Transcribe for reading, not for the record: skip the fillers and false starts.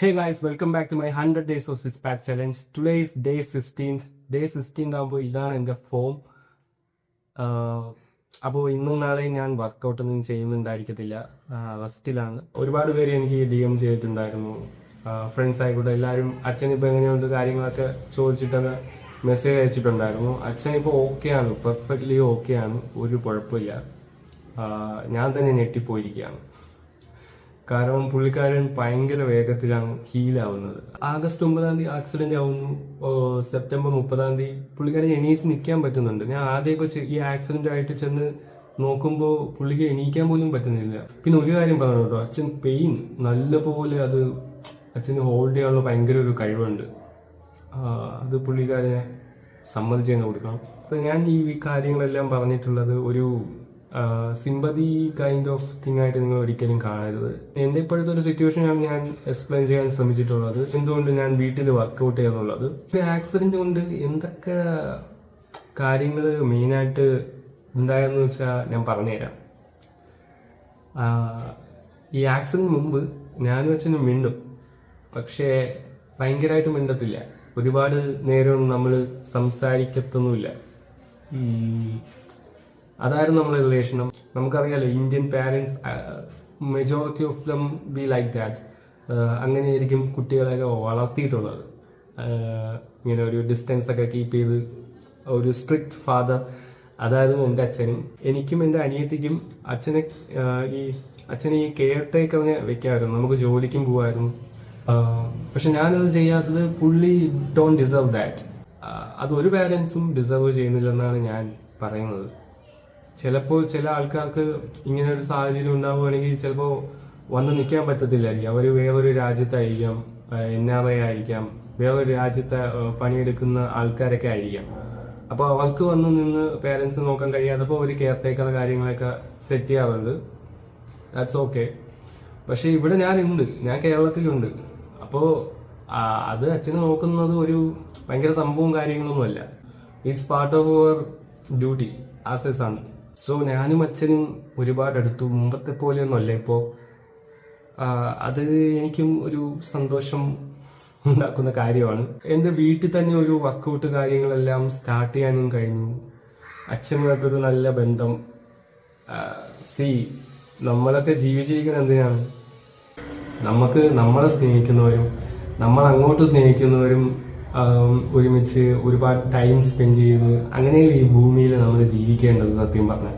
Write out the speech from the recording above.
Hey guys, welcome back to my 100 days of six pack challenge. Today is day 16th. Day 16th ആകുമ്പോൾ ഇതാണ് എൻ്റെ form. അപ്പോൾ ഇന്നും നാളെയും ഞാൻ വർക്കൗട്ടൊന്നും ചെയ്യുന്നുണ്ടായിരിക്കത്തില്ല, റെസ്റ്റിലാണ്. ഒരുപാട് പേര് എനിക്ക് DM ചെയ്തിട്ടുണ്ടായിരുന്നു, ഫ്രണ്ട്സ് ആയിക്കോട്ടെ എല്ലാവരും. അച്ഛൻ ഇപ്പോൾ എങ്ങനെയുണ്ട് കാര്യങ്ങളൊക്കെ ചോദിച്ചിട്ടൊക്കെ മെസ്സേജ് അയച്ചിട്ടുണ്ടായിരുന്നു. അച്ഛൻ ഇപ്പോൾ ഓക്കെയാണ്, പെർഫെക്റ്റ്ലി ഓക്കെയാണ്, ഒരു കുഴപ്പമില്ല. ഞാൻ തന്നെ ഞെട്ടിപ്പോയിരിക്കുകയാണ്. കാരണം പുള്ളിക്കാരൻ ഭയങ്കര വേഗത്തിലാണ് ഹീലാവുന്നത്. ആഗസ്റ്റ് 9 ആക്സിഡന്റ് ആവുന്നു, സെപ്റ്റംബർ 30 പുള്ളിക്കാരൻ എണീച്ച് നിൽക്കാൻ പറ്റുന്നുണ്ട്. ഞാൻ ആദ്യമൊക്കെ ഈ ആക്സിഡന്റ് ആയിട്ട് ചെന്ന് നോക്കുമ്പോൾ പുള്ളിക്ക് എണീക്കാൻ പോലും പറ്റുന്നില്ല. പിന്നെ ഒരു കാര്യം പറഞ്ഞു കേട്ടോ, അച്ഛൻ പെയിൻ നല്ലപോലെ അത് അച്ഛന് ഹോൾഡ് ചെയ്യാനുള്ള ഭയങ്കര ഒരു കഴിവുണ്ട്. അത് പുള്ളിക്കാരനെ സമ്മതിച്ച് തന്നെ കൊടുക്കണം. അപ്പം ഞാൻ ഈ കാര്യങ്ങളെല്ലാം പറഞ്ഞിട്ടുള്ളത് ഒരു സിമ്പതി കൈൻഡ് ഓഫ് തിങ് ആയിട്ട് നിങ്ങൾ ഒരിക്കലും കാണരുത്. എൻ്റെ ഇപ്പോഴത്തെ ഒരു സിറ്റുവേഷനാണ് ഞാൻ എക്സ്പ്ലെയിൻ ചെയ്യാൻ ശ്രമിച്ചിട്ടുള്ളത്, എന്തുകൊണ്ട് ഞാൻ വീട്ടിൽ വർക്കൗട്ട് ചെയ്യാന്നുള്ളത്. ഒരു ആക്സിഡന്റ് കൊണ്ട് എന്തൊക്കെ കാര്യങ്ങൾ മെയിനായിട്ട് ഉണ്ടായെന്ന് വെച്ചാൽ ഞാൻ പറഞ്ഞുതരാം. ഈ ആക്സിഡന്റ് മുമ്പ് ഞാനും അച്ഛനും മിണ്ടും, പക്ഷേ ഭയങ്കരമായിട്ട് മിണ്ടത്തില്ല. ഒരുപാട് നേരമൊന്നും നമ്മൾ സംസാരിക്കത്തൊന്നുമില്ല. അതായിരുന്നു നമ്മുടെ റിലേഷനും. നമുക്കറിയാലോ, Indian parents majority of them be like that. അങ്ങനെയായിരിക്കും കുട്ടികളെയൊക്കെ വളർത്തിയിട്ടുള്ളത്. ഇങ്ങനെ ഒരു ഡിസ്റ്റൻസ് ഒക്കെ കീപ്പ് ചെയ്ത് ഒരു സ്ട്രിക്റ്റ് ഫാദർ. അതായിരുന്നു എൻ്റെ അച്ഛനും. എനിക്കും എൻ്റെ അനിയത്തിക്കും അച്ഛനെ ഈ കെയർ ടേക്കറിനെ വെക്കാമായിരുന്നു. നമുക്ക് ജോലിക്കും പോകുമായിരുന്നു. പക്ഷെ ഞാനത് ചെയ്യാത്തത് പുള്ളി ഡോണ്ട് ഡിസേർവ് ദാറ്റ്. അതൊരു പാരൻസും ഡിസേർവ് ചെയ്യുന്നില്ലെന്നാണ് ഞാൻ പറയുന്നത്. ചിലപ്പോൾ ചില ആൾക്കാർക്ക് ഇങ്ങനെ ഒരു സാഹചര്യം ഉണ്ടാവുകയാണെങ്കിൽ ചിലപ്പോൾ വന്ന് നിൽക്കാൻ പറ്റത്തില്ലായിരിക്കും. അവർ വേറൊരു രാജ്യത്തായിരിക്കാം, NRI ആയിരിക്കാം, വേറൊരു രാജ്യത്തെ പണിയെടുക്കുന്ന ആൾക്കാരൊക്കെ ആയിരിക്കാം. അപ്പോൾ അവർക്ക് വന്ന് നിന്ന് പേരൻസ് നോക്കാൻ കഴിയാത്തപ്പോൾ ഒരു കെയർ ടേക്കർ കാര്യങ്ങളൊക്കെ സെറ്റ് ചെയ്യാറുണ്ട്. That's okay. പക്ഷേ ഇവിടെ ഞാനുണ്ട്, ഞാൻ കേരളത്തിലുണ്ട്. അപ്പോൾ അത് അച്ഛനെ നോക്കുന്നത് ഒരു ഭയങ്കര സംഭവവും കാര്യങ്ങളൊന്നുമല്ല. It's part of our duty as a son. So ഞാനും അച്ഛനും ഒരുപാട് അടുത്തു. മുമ്പത്തെ പോലെയൊന്നുമല്ല ഇപ്പോൾ. അത് എനിക്കും ഒരു സന്തോഷം ഉണ്ടാക്കുന്ന കാര്യമാണ്. എൻ്റെ വീട്ടിൽ തന്നെ ഒരു വർക്കൗട്ട് കാര്യങ്ങളെല്ലാം സ്റ്റാർട്ട് ചെയ്യാനും കഴിഞ്ഞു. അച്ഛനുമായിട്ടൊരു നല്ല ബന്ധം. നമ്മളൊക്കെ ജീവിച്ചിരിക്കുന്നത് എന്തിനാണ്? നമുക്ക് നമ്മളെ സ്നേഹിക്കുന്നവരും നമ്മൾ അങ്ങോട്ട് സ്നേഹിക്കുന്നവരും ഒരുമിച്ച് ഒരുപാട് ടൈം സ്പെൻഡ് ചെയ്ത് അങ്ങനെയല്ലേ ഈ ഭൂമിയിൽ നമ്മൾ ജീവിക്കേണ്ടത്. സത്യം പറഞ്ഞാൽ